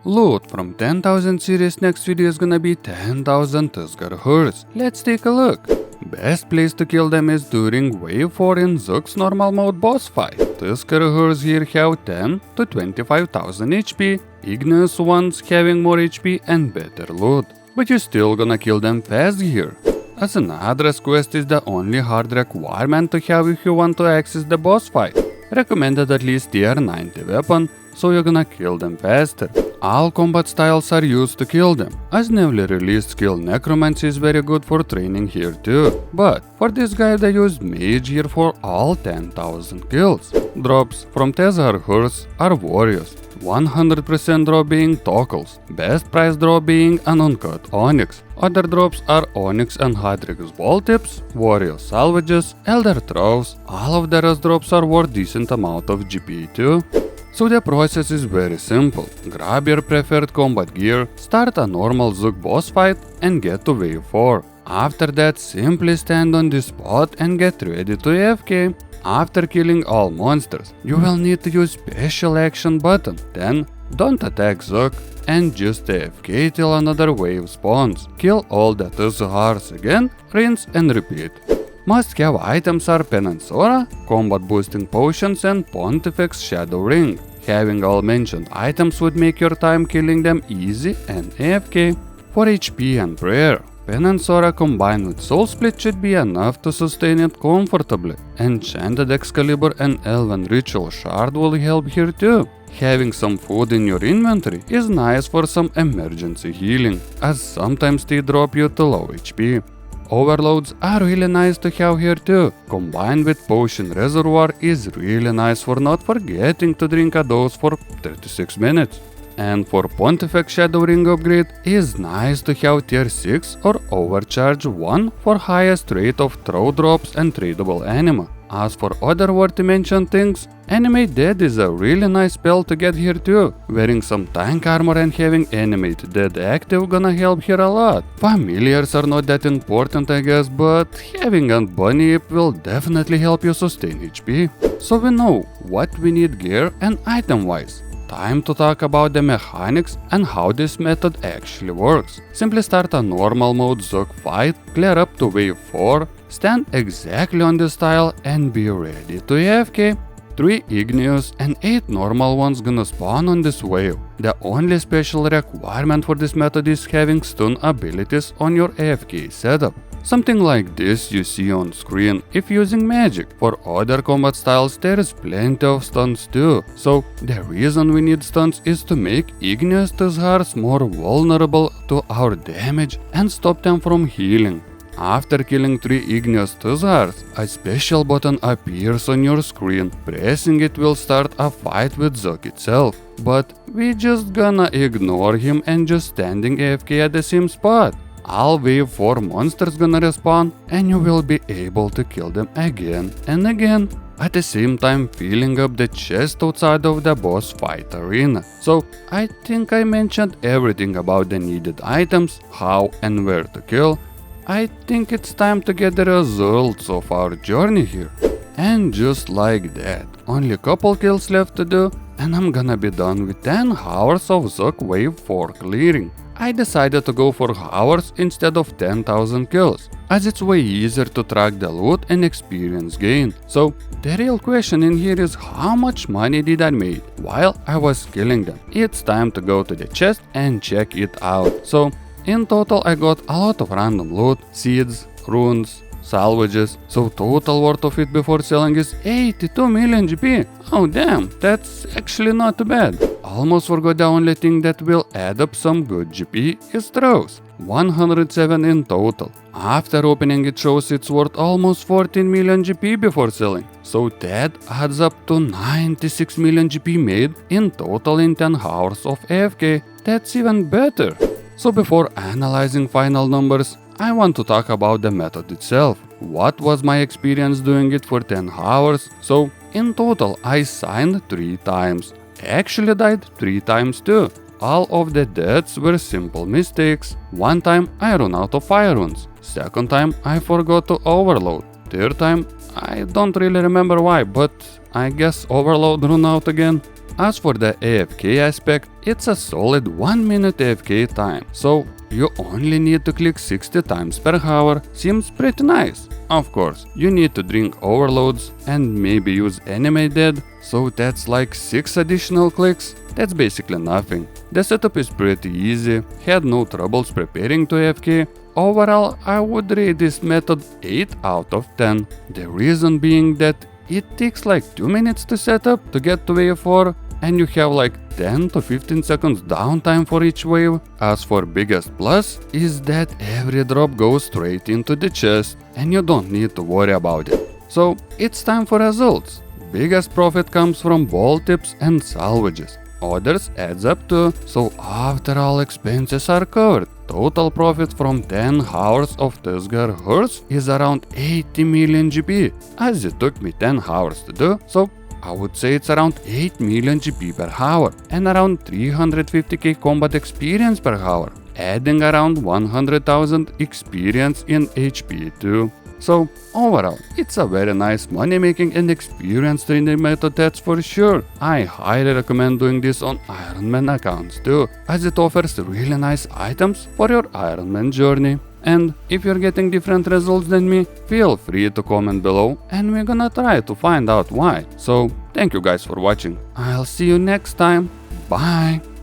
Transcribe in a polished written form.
Loot from 10,000 series. Next video is gonna be 10,000 TzekHaar-Hur's. Let's take a look. Best place to kill them is during wave 4 in Zook's normal mode boss fight. TzekHaar-Hur's here have 10 to 25,000 HP, igneous ones having more HP and better loot. But you're still gonna kill them fast here, as an address quest is the only hard requirement to have if you want to access the boss fight. Recommended at least tier 90 weapon, so you're gonna kill them faster. All combat styles are used to kill them, as newly released skill Necromancy is very good for training here too. But for this guide I used Mage here for all 10,000 kills. Drops from TzekHaar-Hur's are Warriors, 100% drop being Toggles, best price drop being an uncut Onyx. Other drops are Onyx and Hadrix Ball Tips, Warrior Salvages, Elder Throws. All of the rest drops are worth decent amount of GP too. So the process is very simple. Grab your preferred combat gear, start a normal Zook boss fight and get to wave 4. After that, simply stand on this spot and get ready to AFK. After killing all monsters, you will need to use special action button. Then, don't attack Zook and just AFK till another wave spawns. Kill all the TzekHaar-Hur's again, rinse and repeat. Must have items are Pen and Sora, combat boosting potions and Pontifex Shadow Ring. Having all mentioned items would make your time killing them easy and AFK. For HP and prayer, Pen and Sora combined with Soul Split should be enough to sustain it comfortably. Enchanted Excalibur and Elven Ritual Shard will help here too. Having some food in your inventory is nice for some emergency healing, as sometimes they drop you to low HP. Overloads are really nice to have here too. Combined with Potion Reservoir is really nice for not forgetting to drink a dose for 36 minutes. And for Pontifex Shadow Ring upgrade is nice to have tier 6 or Overcharge 1 for highest rate of throw drops and tradable anima. As for other worthy mentioned things, Animate Dead is a really nice spell to get here too. Wearing some tank armor and having Animate Dead active gonna help here a lot. Familiars are not that important I guess, but having a bunny ip will definitely help you sustain HP. So we know what we need gear and item wise. Time to talk about the mechanics and how this method actually works. Simply start a normal mode Zook fight, clear up to wave 4, stand exactly on this tile and be ready to AFK. 3 igneous and 8 normal ones gonna spawn on this wave. The only special requirement for this method is having stun abilities on your AFK setup. Something like this you see on screen if using magic. For other combat styles there is plenty of stuns too. So the reason we need stuns is to make igneous TzekHaar-Hur's more vulnerable to our damage and stop them from healing. After killing 3 igneous TzekHaar-Hur's, a special button appears on your screen. Pressing it will start a fight with Zook itself. But we just gonna ignore him and just standing AFK at the same spot. All wave 4 monsters gonna respawn and you will be able to kill them again and again. At the same time filling up the chest outside of the boss fight arena. So I think I mentioned everything about the needed items, how and where to kill. I think it's time to get the results of our journey here. And just like that, only a couple kills left to do and I'm gonna be done with 10 hours of Zook wave 4 clearing. I decided to go for hours instead of 10,000 kills, as it's way easier to track the loot and experience gain. So the real question in here is how much money did I make while I was killing them? It's time to go to the chest and check it out. So in total I got a lot of random loot, seeds, runes, salvages, so total worth of it before selling is 82 million GP. Oh damn, that's actually not too bad. Almost forgot the only thing that will add up some good GP is throws. 107 in total. After opening it shows it's worth almost 14 million GP before selling. So that adds up to 96 million GP made in total in 10 hours of AFK. That's even better. So before analyzing final numbers, I want to talk about the method itself. What was my experience doing it for 10 hours? So in total I signed 3 times. Actually died 3 times too. All of the deaths were simple mistakes. One time I ran out of fire runes. Second time I forgot to overload. Third time I don't really remember why, but I guess overload run out again. As for the AFK aspect, it's a solid 1 minute AFK time, so you only need to click 60 times per hour, seems pretty nice. Of course, you need to drink overloads and maybe use anime dead, so that's like 6 additional clicks. That's basically nothing. The setup is pretty easy, had no troubles preparing to AFK. Overall, I would rate this method 8 out of 10. The reason being that it takes like 2 minutes to set up to get to wave 4, and you have like 10 to 15 seconds downtime for each wave. As for biggest plus is that every drop goes straight into the chest and you don't need to worry about it. So it's time for results. Biggest profit comes from wall tips and salvages. Others adds up too, so after all expenses are covered, total profit from 10 hours of TzekHaar-Hur's is around 80 million GP, as it took me 10 hours to do, so I would say it's around 8 million GP per hour and around 350k combat experience per hour, adding around 100,000 experience in HP too. So overall, it's a very nice money making and experience training method, that's for sure. I highly recommend doing this on Ironman accounts too, as it offers really nice items for your Ironman journey. And if you're getting different results than me, feel free to comment below and we're gonna try to find out why. So thank you guys for watching. I'll see you next time. Bye!